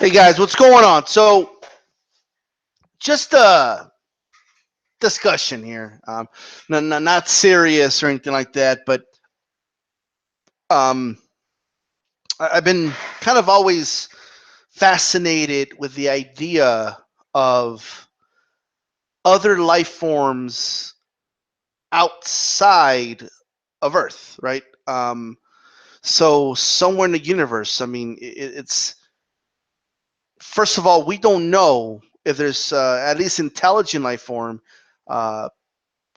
Hey guys, what's going on? So, just a discussion here. Not serious or anything like that, but um, I've been kind of always fascinated with the idea of other life forms outside of Earth, right? So, somewhere in the universe. I mean, it's first of all, we don't know if there's at least intelligent life form uh,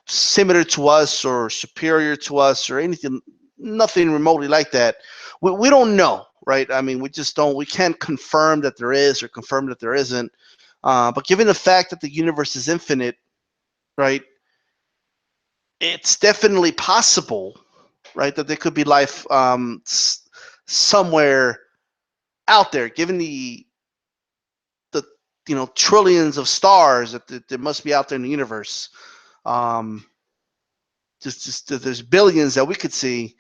similar to us or superior to us or anything, nothing remotely like that. We don't know, right? I mean, we just don't, we can't confirm that there is or confirm that there isn't. But given the fact that the universe is infinite, right, it's definitely possible, right, that there could be life somewhere out there, given the trillions of stars that there must be out there in the universe. Um, just there's billions that we could see,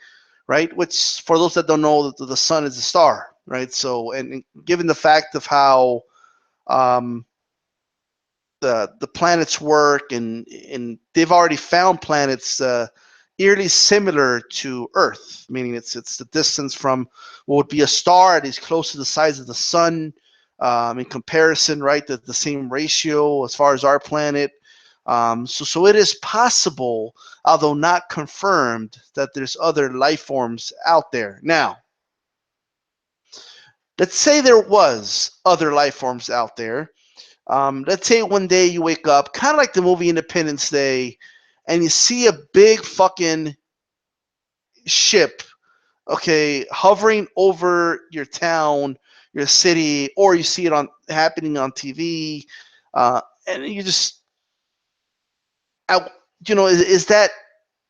right? Which for those that don't know, the sun is a star, right? So, and given the fact of how um, the planets work, and they've already found planets eerily similar to Earth, meaning it's the distance from what would be a star that is close to the size of the sun. In comparison, right, the same ratio as far as our planet. So it is possible, although not confirmed, that there's other life forms out there. Now, let's say there was other life forms out there. Let's say one day you wake up, kind of like the movie Independence Day, and you see a big fucking ship, okay, hovering over your town, your city, or you see it on happening on TV, and you just, I, is that,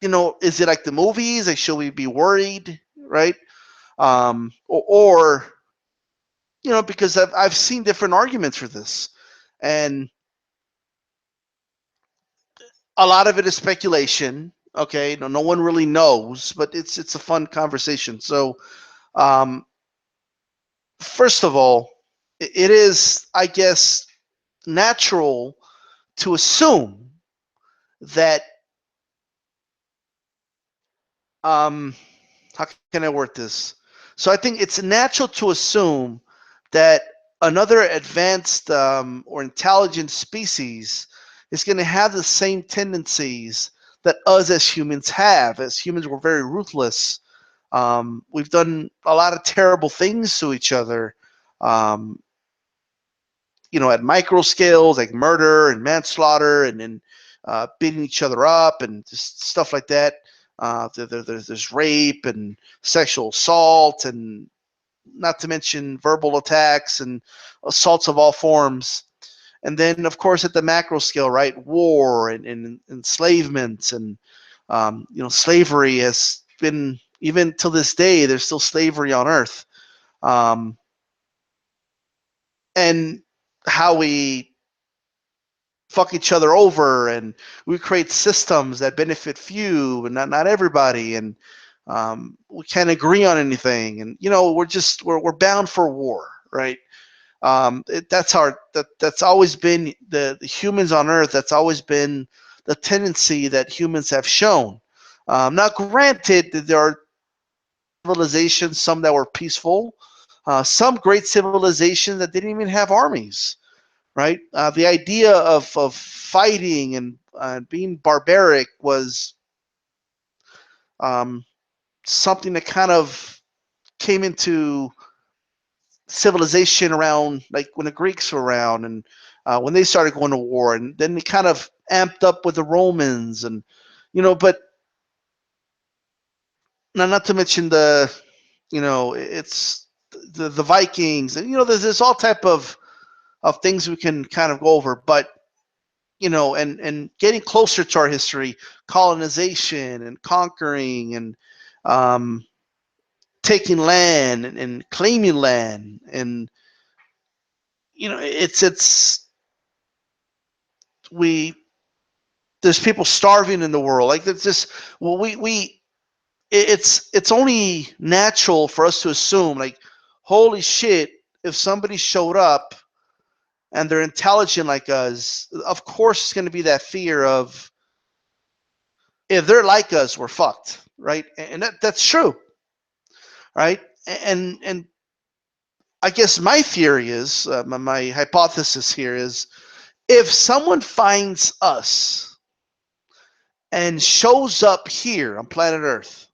is it like the movies? Like, should we be worried, right? Or because I've seen different arguments for this, and a lot of it is speculation. Okay, no one really knows, but it's a fun conversation. So, um, first of all, it is, I guess, natural to assume that how can I word this? So I think it's natural to assume that another advanced or intelligent species is going to have the same tendencies that us as humans have. As humans, we're very ruthless. We've done a lot of terrible things to each other. Um, at micro scales like murder and manslaughter, and beating each other up and just stuff like that. There's rape and sexual assault, and not to mention verbal attacks and assaults of all forms. And then, of course, at the macro scale, right, war and enslavement, and slavery has been, even till this day, there's still slavery on Earth. Um, and how we fuck each other over, and we create systems that benefit few and not everybody, and we can't agree on anything, and we're bound for war, right? That's always been the humans on Earth. That's always been the tendency that humans have shown. Now, granted, that there are civilizations, some that were peaceful, some great civilizations that didn't even have armies, right? The idea of fighting and being barbaric was um, something that kind of came into civilization around, like, when the Greeks were around, and when they started going to war, and then they kind of amped up with the Romans, and but not to mention it's the Vikings, and there's all type of things we can kind of go over, but and getting closer to our history, colonization and conquering, and um, taking land, and claiming land, and it's we there's people starving in the world. Like, it's just, well, it's only natural for us to assume, like, holy shit, if somebody showed up and they're intelligent like us, of course it's going to be that fear of, if they're like us, we're fucked, right? And that's true, right? And I guess my theory is, my hypothesis here is, if someone finds us and shows up here on planet Earth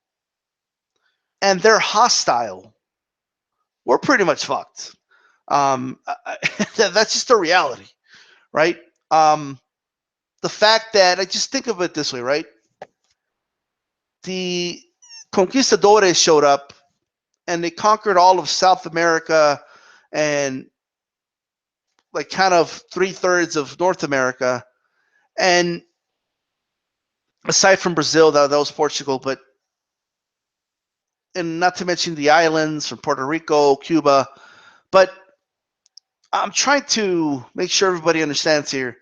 and they're hostile, we're pretty much fucked. That's just the reality, right? Um, the fact that, I just think of it this way, right? The conquistadores showed up and they conquered all of South America and like kind of 3/3 of North America. And aside from Brazil, that was Portugal, but, and not to mention the islands from Puerto Rico, Cuba. But I'm trying to make sure everybody understands here.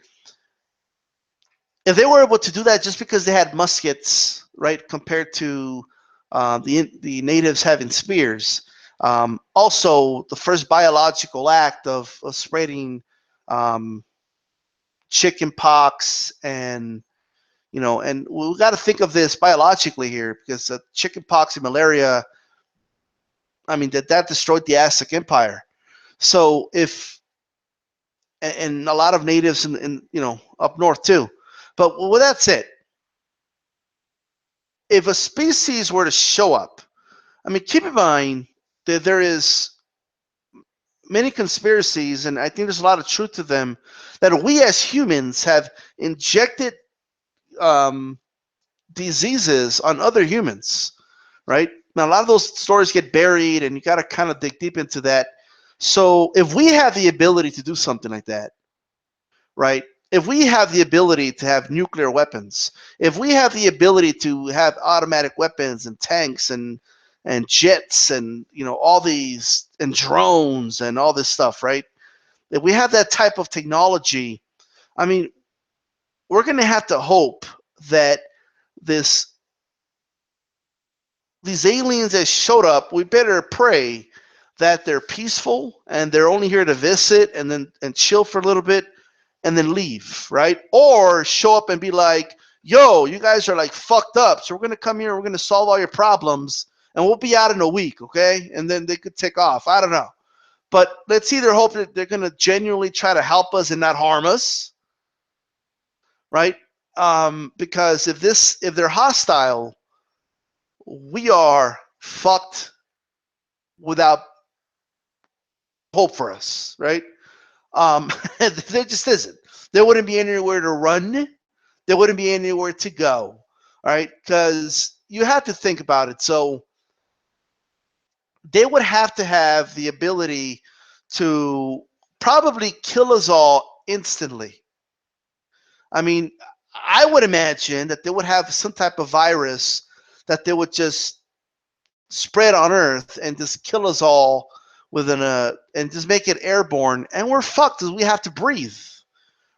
If they were able to do that just because they had muskets, right, compared to the natives having spears, also the first biological act of spreading um, chicken pox, and and we got to think of this biologically here, because chicken pox and malaria, I mean, that destroyed the Aztec Empire. So if, and a lot of natives in up north too. But well, that's it. If a species were to show up, I mean, keep in mind that there is many conspiracies, and I think there's a lot of truth to them, that we as humans have injected um, diseases on other humans, right? Now, a lot of those stories get buried, and you got to kind of dig deep into that. So, if we have the ability to do something like that, right? If we have the ability to have nuclear weapons, if we have the ability to have automatic weapons and tanks and jets and all these, and drones and all this stuff, right? If we have that type of technology, I mean, we're going to have to hope that this these aliens that showed up, we better pray that they're peaceful and they're only here to visit and chill for a little bit and then leave, right? Or show up and be like, yo, you guys are like fucked up, so we're gonna come here, we're gonna solve all your problems, and we'll be out in a week, okay? And then they could take off. I don't know. But let's either hope that they're gonna genuinely try to help us and not harm us, right? Because if they're hostile, we are fucked without hope for us, right? There just isn't. There wouldn't be anywhere to run. There wouldn't be anywhere to go. All right, because you have to think about it. So they would have to have the ability to probably kill us all instantly. I mean, I would imagine that they would have some type of virus that they would just spread on Earth and just kill us all within and just make it airborne, and we're fucked because we have to breathe,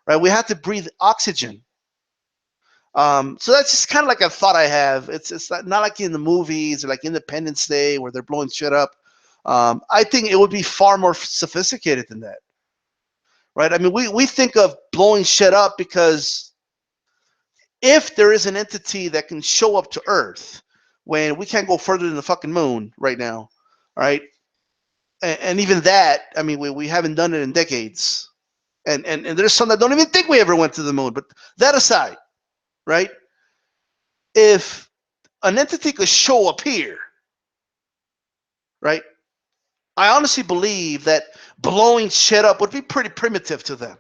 right? We have to breathe oxygen. So that's just kind of like a thought I have. It's not like in the movies or like Independence Day where they're blowing shit up. I think it would be far more sophisticated than that, right? I mean, we think of blowing shit up because if there is an entity that can show up to Earth when we can't go further than the fucking moon right now, all right? And even that, I mean, we haven't done it in decades. And there's some that don't even think we ever went to the moon. But that aside, right? If an entity could show up here, right? I honestly believe that blowing shit up would be pretty primitive to them,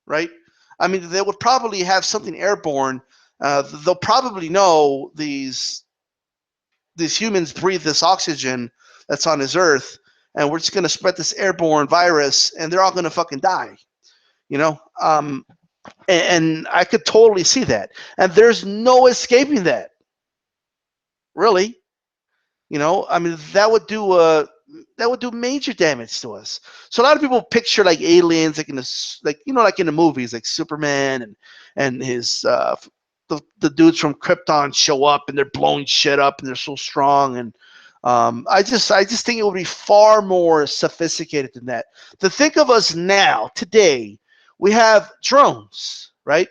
right? I mean, they would probably have something airborne. They'll probably know these humans breathe this oxygen that's on this earth, and we're just going to spread this airborne virus, and they're all going to fucking die, you know? And I could totally see that. And there's no escaping that, really. I mean, that would do major damage to us. So a lot of people picture like aliens, like like in the movies, like Superman and his the dudes from Krypton show up and they're blowing shit up and they're so strong. And I just think it would be far more sophisticated than that. To think of us now, today, we have drones, right?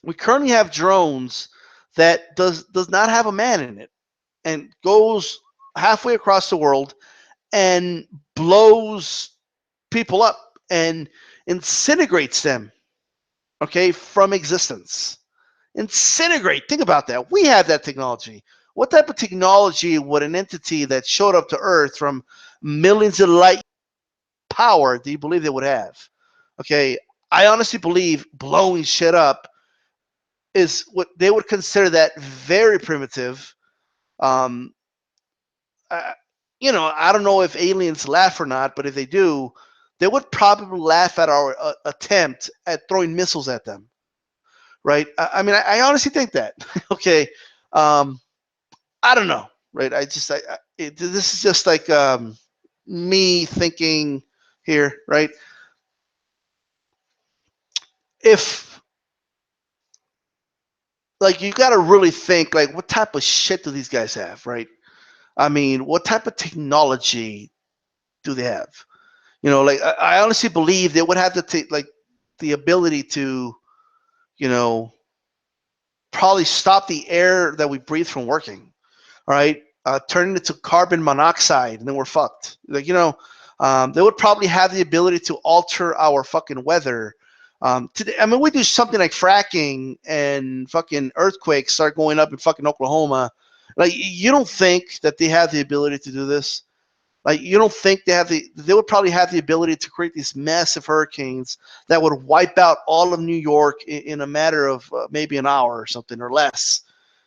We currently have drones that does not have a man in it and goes halfway across the world and blows people up and incinerates them, okay, from existence. Incinerate. Think about that. We have that technology. What type of technology would an entity that showed up to Earth from millions of light power do you believe they would have? Okay, I honestly believe blowing shit up is what they would consider that very primitive. Um, uh, I don't know if aliens laugh or not, but if they do, they would probably laugh at our attempt at throwing missiles at them, right? I mean, I honestly think that. Okay, um, I don't know, right? This is just like me thinking here, right? If like you got to really think like what type of shit do these guys have, right? I mean, what type of technology do they have? Like I honestly believe they would have to take like the ability to, you know, probably stop the air that we breathe from working. All right, turn it into carbon monoxide, and then we're fucked. Like they would probably have the ability to alter our fucking weather. Today, I mean, we do something like fracking, and fucking earthquakes start going up in fucking Oklahoma. Like, you don't think that they have the ability to do this? Like, you don't think they would probably have the ability to create these massive hurricanes that would wipe out all of New York in a matter of maybe an hour or something or less,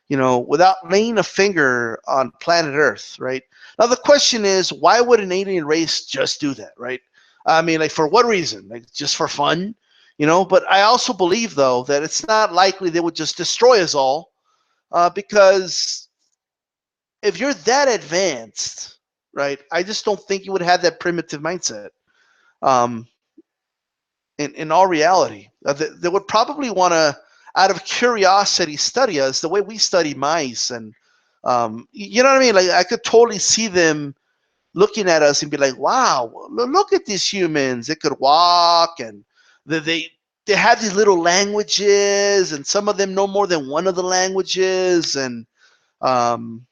without laying a finger on planet Earth, right? Now, the question is, why would an alien race just do that, right? I mean, like, for what reason? Like, just for fun? But I also believe, though, that it's not likely they would just destroy us all because if you're that advanced, right, I just don't think you would have that primitive mindset. Um, in all reality, they would probably want to, out of curiosity, study us the way we study mice, and you know what I mean. Like I could totally see them looking at us and be like, "Wow, look at these humans! They could walk, and they have these little languages, and some of them know more than one of the languages, and um,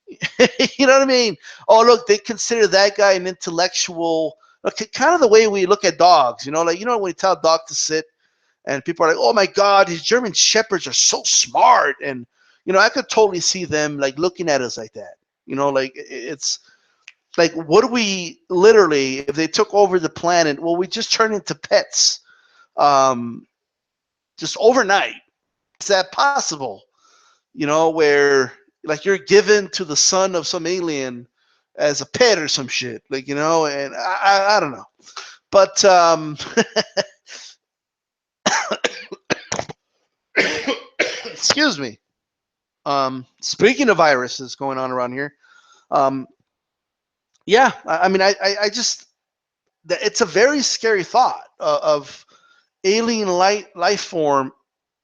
you know what I mean? Oh, look, they consider that guy an intellectual. Okay, kind of the way we look at dogs, like when you tell a dog to sit, and people are like, "Oh my God, these German shepherds are so smart," and I could totally see them like looking at us like that. Like it's like, what do we literally, if they took over the planet? Well, we just turn into pets, um, just overnight. Is that possible? Where like you're given to the son of some alien as a pet or some shit, like and I don't know, but excuse me. Speaking of viruses going on around here, um, yeah, I mean, I just it's a very scary thought of alien life form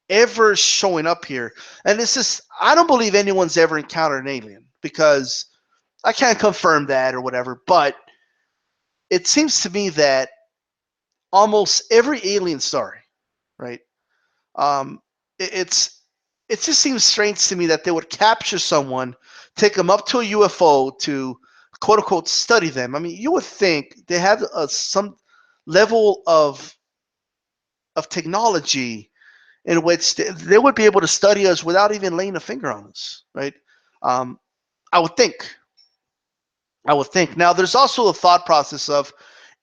ever showing up here, and it's just I don't believe anyone's ever encountered an alien because I can't confirm that or whatever, but it seems to me that almost every alien story, right? Um, it's it just seems strange to me that they would capture someone, take them up to a UFO to quote unquote study them. I mean, you would think they have some level of technology in which they would be able to study us without even laying a finger on us, right? Um, I would think. I would think. Now, there's also a thought process of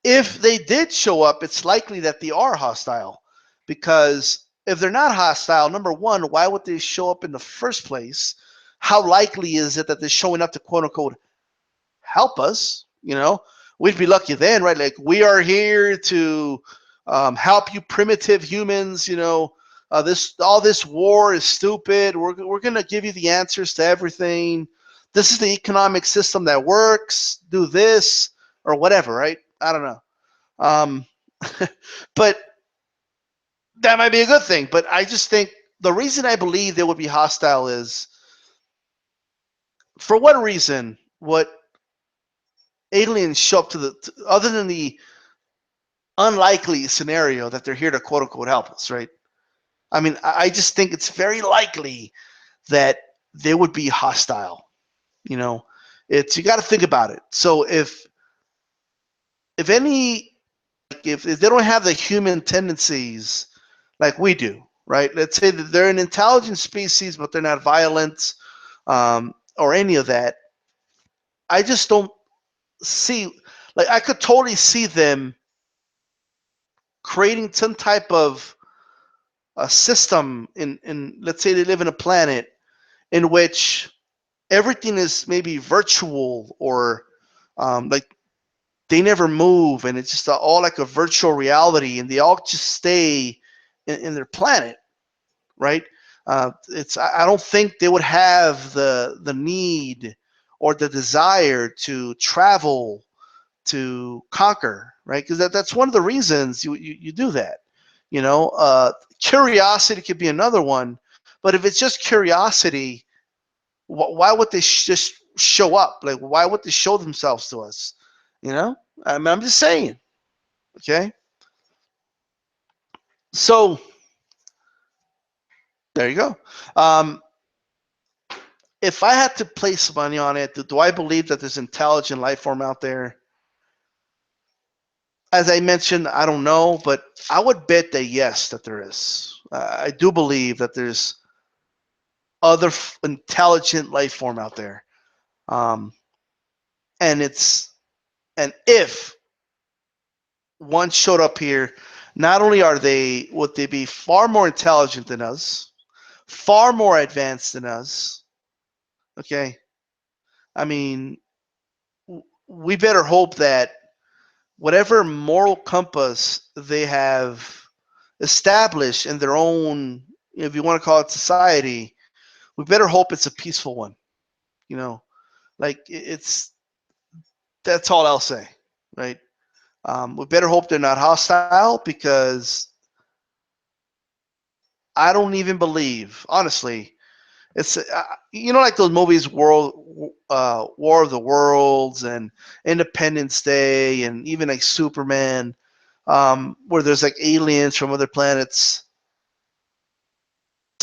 if they did show up, it's likely that they are hostile. Because if they're not hostile, number one, why would they show up in the first place? How likely is it that they're showing up to quote unquote help us? We'd be lucky then, right? Like, we are here to help you primitive humans. This war is stupid. We're gonna give you the answers to everything. This is the economic system that works. Do this or whatever, right? I don't know. Um, but that might be a good thing. But I just think the reason I believe they would be hostile is for what reason would aliens show up to other than the unlikely scenario that they're here to quote unquote help us, right? I mean, I just think it's very likely that they would be hostile. You know, it's you got to think about it. So if any if they don't have the human tendencies like we do, right? Let's say that they're an intelligent species, but they're not violent or any of that. I just don't see, like, I could totally see them creating some type of a system let's say they live in a planet in which everything is maybe virtual or like they never move and it's just all like a virtual reality and they all just stay in their planet, right? It's I don't think they would have the need or the desire to travel to conquer, right? Because that's one of the reasons you do that. You know, curiosity could be another one, but if it's just curiosity, why would they just show up? Like, why would they show themselves to us? You know, I mean, I'm just saying. Okay, so there you go. Um, if I had to place money on it, do I believe that there's intelligent life form out there? As I mentioned, I don't know, but I would bet that yes, that there is. I do believe that there's other intelligent life form out there, um, and it's and if one showed up here, not only are they would they be far more intelligent than us, far more advanced than us. Okay, I mean, we better hope that whatever moral compass they have established in their own, if you want to call it society, we better hope it's a peaceful one. You know, like it's that's all I'll say, right? We better hope they're not hostile because I don't even believe, honestly, it's like those movies, War of the Worlds and Independence Day, and even like Superman, where there's like aliens from other planets.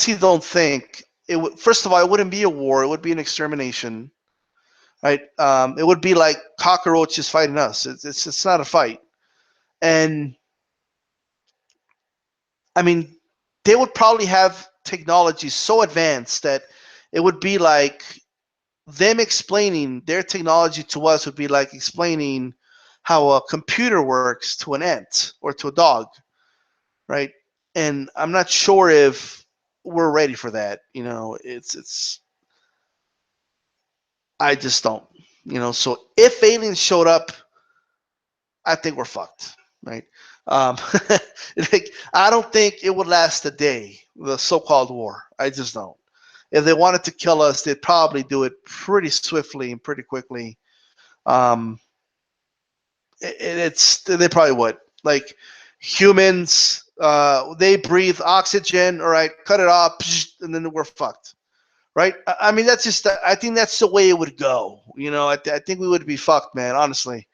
You don't think it would? First of all, it wouldn't be a war; it would be an extermination, right? It would be like cockroaches fighting us. It's not a fight, and I mean, they would probably have technology so advanced that it would be like them explaining their technology to us would be like explaining how a computer works to an ant or to a dog, right? And I'm not sure if we're ready for that. You know, it's I just don't. You know, so if aliens showed up, I think we're fucked, right? Um, like, I don't think it would last a day, the so-called war. I just don't. If they wanted to kill us, they'd probably do it pretty swiftly and pretty quickly. Um, it's they probably would. Like humans, they breathe oxygen. All right, cut it off, and then we're fucked. Right? I mean, that's just. I think that's the way it would go. You know, I think we would be fucked, man. Honestly,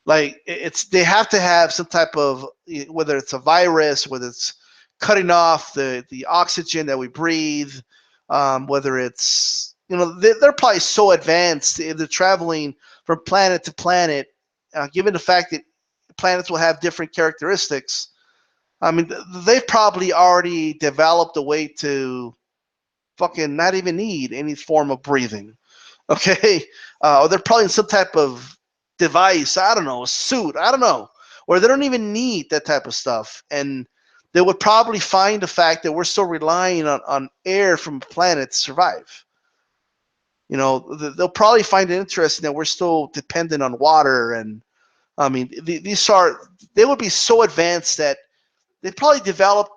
like it's they have to have some type of, whether it's a virus, whether it's cutting off the oxygen that we breathe, whether it's they're probably so advanced if they're traveling from planet to planet, given the fact that planets will have different characteristics. I mean, they've probably already developed a way to fucking not even need any form of breathing. Okay, or they're probably in some type of device. I don't know, a suit. I don't know, or they don't even need that type of stuff, and they would probably find the fact that we're still relying on air from a planet to survive. You know, they'll probably find it interesting that we're still dependent on water, and I mean, they would be so advanced that they probably developed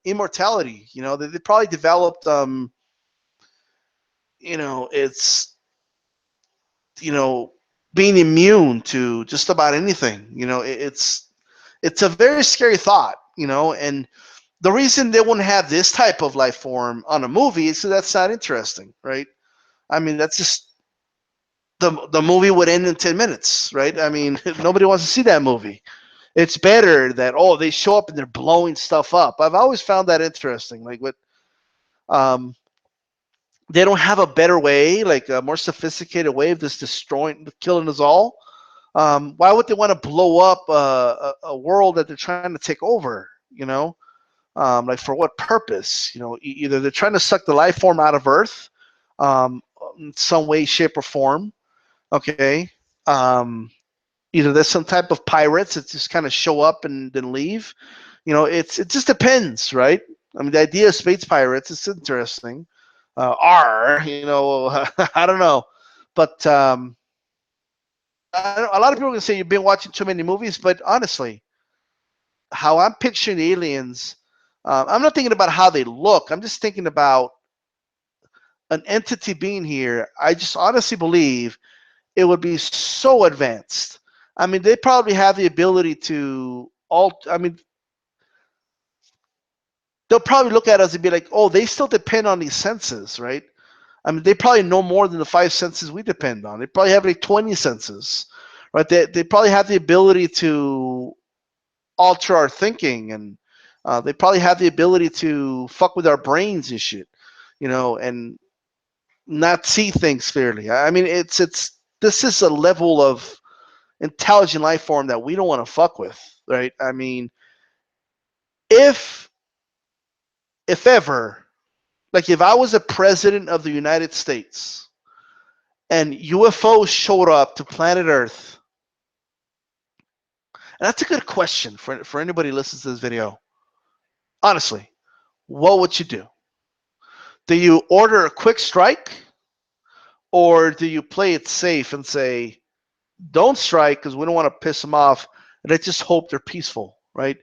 immortality. You know, they probably developed, it's you know, being immune to just about anything. You know, it's a very scary thought. You know, and the reason they wouldn't have this type of life form on a movie is because that's not interesting, right? I mean, that's just the movie would end in 10 minutes, right? I mean, nobody wants to see that movie. It's better that they show up and they're blowing stuff up. I've always found that interesting. Like what um, they don't have a better way, like a more sophisticated way of just destroying, killing us all. Why would they want to blow up a world that they're trying to take over? Like for what purpose? Either they're trying to suck the life form out of Earth, in some way, shape, or form. Okay. Um, Either there's some type of pirates that just kind of show up and then leave. It just depends, right? I mean, the idea of space pirates is interesting. I don't know, but a lot of people are gonna say you've been watching too many movies, but honestly, how I'm picturing the aliens, I'm not thinking about how they look. I'm just thinking about an entity being here. I just honestly believe it would be so advanced. I mean, they probably have the ability to I mean, they'll probably look at us and be like, "Oh, they still depend on these senses, right?" I mean, they probably know more than the five senses we depend on. They probably have like 20 senses, right? They probably have the ability to alter our thinking, and they probably have the ability to fuck with our brains and shit, and not see things clearly. I mean, it's this is a level of intelligent life form that we don't want to fuck with, right? I mean, if ever, like if I was a president of the United States and UFOs showed up to planet Earth, and that's a good question for anybody who listens to this video. Honestly, what would you do? Do you order a quick strike, or do you play it safe and say, don't strike because we don't want to piss them off, and let's just hope they're peaceful, right?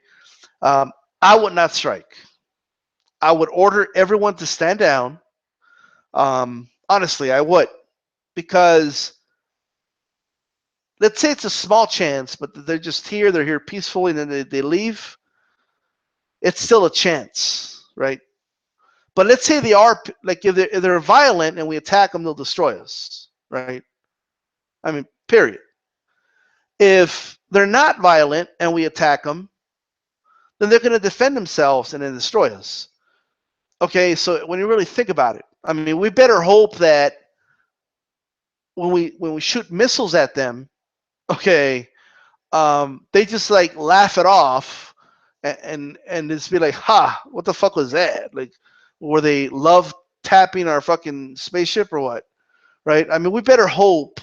Um, I would not strike. I would order everyone to stand down. Honestly, I would, because let's say it's a small chance, but they're just here, they're here peacefully, and then they leave. It's still a chance, right? But let's say they are, like, if they're violent and we attack them, they'll destroy us, right? I mean, period. If they're not violent and we attack them, then they're going to defend themselves and then destroy us. Okay, so when you really think about it, I mean, we better hope that when we shoot missiles at them, okay, they just like laugh it off and just be like, "Ha, what the fuck was that?" Like, were they love tapping our fucking spaceship or what? Right? I mean, we better hope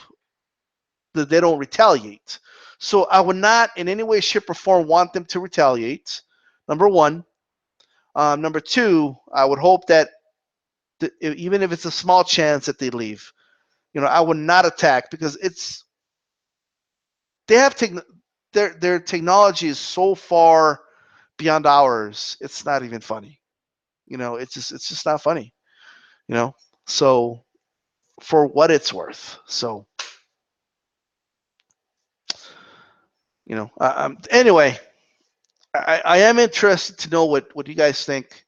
that they don't retaliate. So I would not, in any way, shape, or form, want them to retaliate. Number one. Number two, I would hope that even if it's a small chance that they leave, I would not attack, because they have their technology is so far beyond ours. It's not even funny. It's just not funny. You know. So for what it's worth. So Anyway, I am interested to know what you guys think.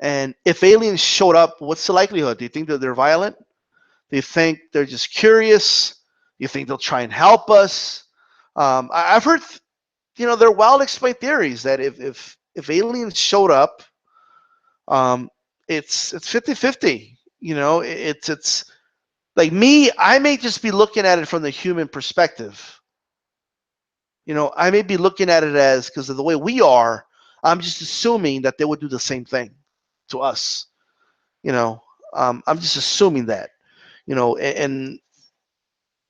And if aliens showed up, what's the likelihood? Do you think that they're violent? Do you think they're just curious? Do you think they'll try and help us? I've heard, there are well explained theories that if aliens showed up, um, it's 50-50. It's like me. I may just be looking at it from the human perspective. I may be looking at it as, because of the way we are, I'm just assuming that they would do the same thing to us. I'm just assuming that, and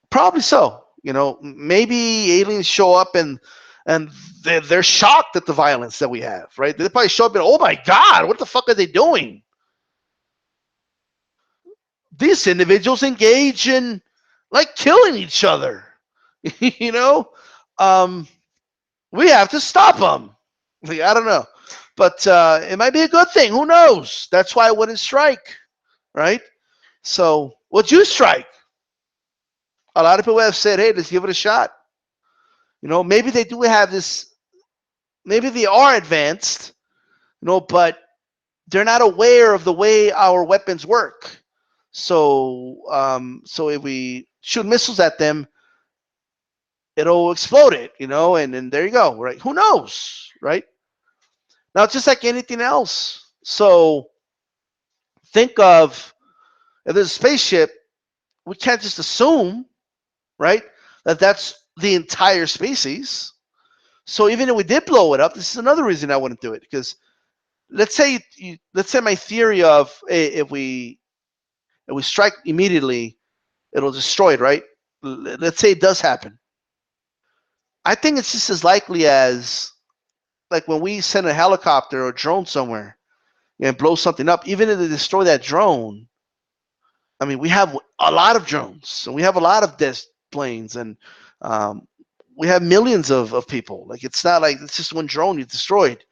probably so. Maybe aliens show up and they're shocked at the violence that we have, right? They probably show up and, oh my God, what the fuck are they doing? These individuals engage in like killing each other. you know, um, we have to stop them. Like, I don't know, but it might be a good thing. Who knows? That's why I wouldn't strike, right? So, would you strike? A lot of people have said, "Hey, let's give it a shot." Maybe they do have this. Maybe they are advanced, but they're not aware of the way our weapons work. So if we shoot missiles at them, it'll explode it, and then there you go, right? Who knows, right? Now, it's just like anything else. So think of, if there's a spaceship, we can't just assume, right, that that's the entire species. So even if we did blow it up, this is another reason I wouldn't do it, because let's say my theory of, hey, if we strike immediately, it'll destroy it, right? Let's say it does happen. I think it's just as likely as, like, when we send a helicopter or drone somewhere and blow something up, even if they destroy that drone. I mean, we have a lot of drones, and we have a lot of planes, and um, we have millions of people. Like, it's not like it's just one drone you destroyed.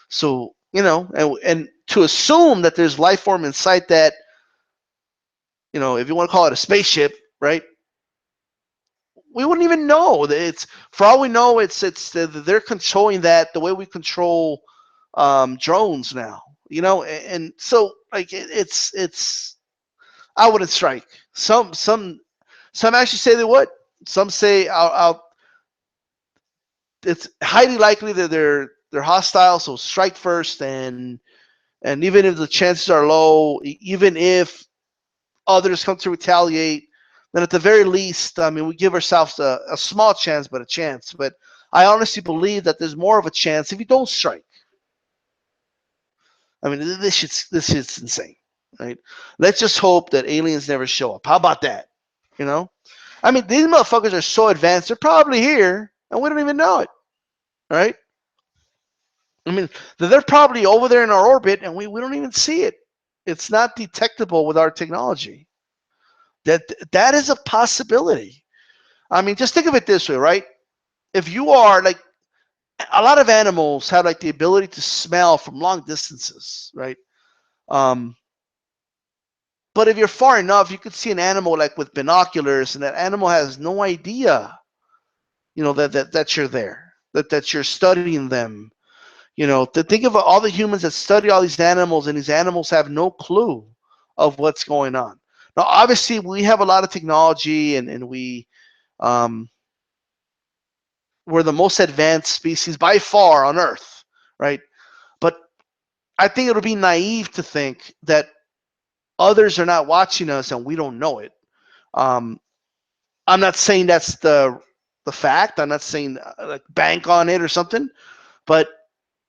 So, and to assume that there's life form in sight that, if you want to call it a spaceship, right? We wouldn't even know. It's, for all we know, it's they're controlling that the way we control drones now. And so, like, it's I wouldn't strike. Some actually say they would. Some say it's highly likely that they're hostile, so strike first, and even if the chances are low, even if others come to retaliate, then at the very least, I mean, we give ourselves a small chance, but a chance. But I honestly believe that there's more of a chance if you don't strike. I mean, this shit's insane, right? Let's just hope that aliens never show up. How about that? You know? I mean, these motherfuckers are so advanced, they're probably here, and we don't even know it, right? I mean, they're probably over there in our orbit, and we don't even see it. It's not detectable with our technology. That is a possibility. I mean, just think of it this way, right? If you are, like, a lot of animals have, like, the ability to smell from long distances, right? Um, but if you're far enough, you could see an animal, like, with binoculars, and that animal has no idea, that you're there, that you're studying them. To think of all the humans that study all these animals, and these animals have no clue of what's going on. Now, obviously, we have a lot of technology, and um, we're the most advanced species by far on Earth, right? But I think it'll be naive to think that others are not watching us and we don't know it. Um, I'm not saying that's the fact. I'm not saying, like, bank on it or something, but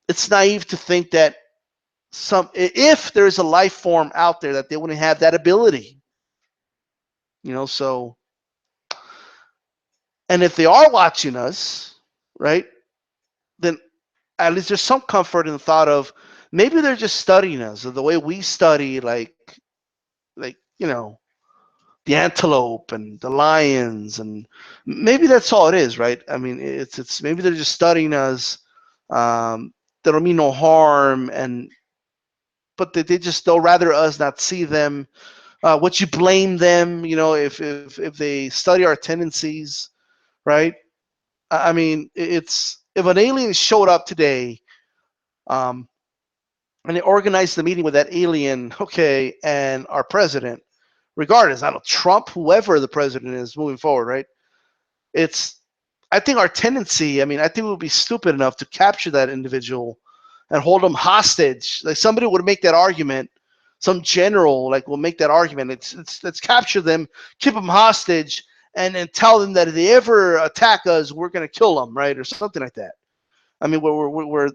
it's naive to think that if there's a life form out there, that they wouldn't have that ability. So, and if they are watching us, right, then at least there's some comfort in the thought of, maybe they're just studying us, or the way we study, like the antelope and the lions, and maybe that's all it is, right? I mean, it's maybe they're just studying us. Um, that'll mean no harm, but they'll rather us not see them. Would you blame them? If they study our tendencies, right? I mean, it's, if an alien showed up today, um, and they organized the meeting with that alien, okay, and our president, regardless, I don't know, Trump, whoever the president is moving forward, right? It's, I think our tendency, I mean, I think we would be stupid enough to capture that individual and hold them hostage. Like, somebody would make that argument, some general, like, will make that argument. Let's capture them, keep them hostage, and then tell them that if they ever attack us, we're gonna kill them, right, or something like that. I mean, we're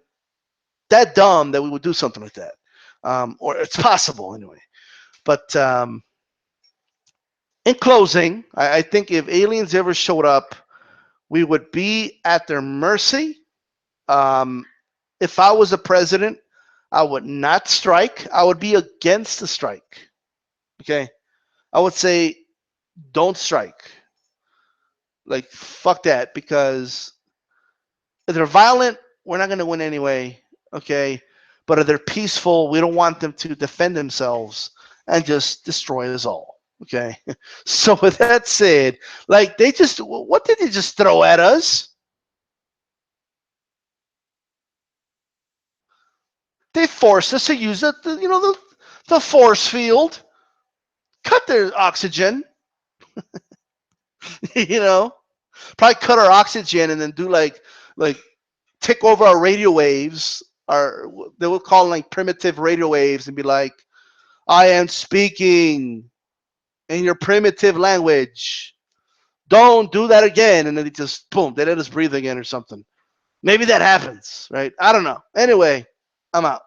that dumb that we would do something like that, or it's possible anyway. But in closing, I think if aliens ever showed up, we would be at their mercy. Um, if I was a president, I would not strike. I would be against the strike. Okay, I would say, don't strike. Like, fuck that, because if they're violent, we're not going to win anyway. Okay, but if they're peaceful, we don't want them to defend themselves and just destroy us all. Okay, so with that said, like, what did they just throw at us? They forced us to use the force field. cut their oxygen, you know, probably cut our oxygen and then do like take over our radio waves. Our they will call them like primitive radio waves and be like, I am speaking in your primitive language. Don't do that again. And then they just boom, they let us breathe again or something. Maybe that happens, right? I don't know. Anyway, I'm out.